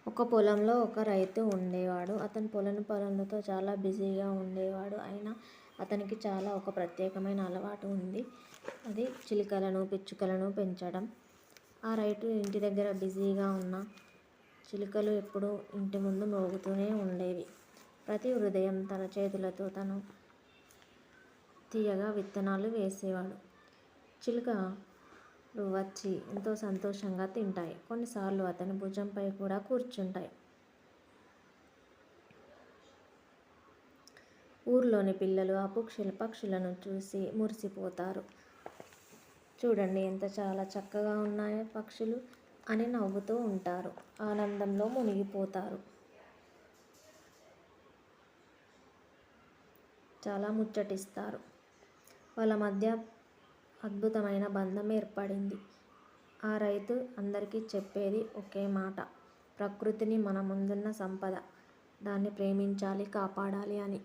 ఒక పొలంలో ఒక రైతు ఉండేవాడు. అతను పనులతో చాలా బిజీగా ఉండేవాడు. అయినా అతనికి చాలా ఒక ప్రత్యేకమైన అలవాటు ఉంది. అది చిలుకలను, పిచ్చుకలను పెంచడం. ఆ రైతు ఇంటి దగ్గర బిజీగా ఉన్న చిలుకలు ఎప్పుడూ ఇంటి ముందు మోగుతూనే ఉండేవి. ప్రతి ఉదయం తన చేతులతో తను తీయగా విత్తనాలు వేసేవాడు. చిలుకలు వచ్చి ఎంతో సంతోషంగా తింటాయి. కొన్నిసార్లు అతని భుజంపై కూడా కూర్చుంటాయి. ఊర్లోని పిల్లలు ఆ పక్షులను చూసి మురిసిపోతారు. చూడండి ఎంత చాలా చక్కగా ఉన్నాయో పక్షులు అని నవ్వుతూ ఉంటారు. ఆనందంలో మునిగిపోతారు. చాలా ముచ్చటిస్తారు. వాళ్ళ మధ్య అద్భుతమైన బంధం ఏర్పడింది. ఆ రైతు అందరికీ చెప్పేది ఒకే మాట: ప్రకృతిని మన ముందున్న సంపద, దాన్ని ప్రేమించాలి, కాపాడాలి అని.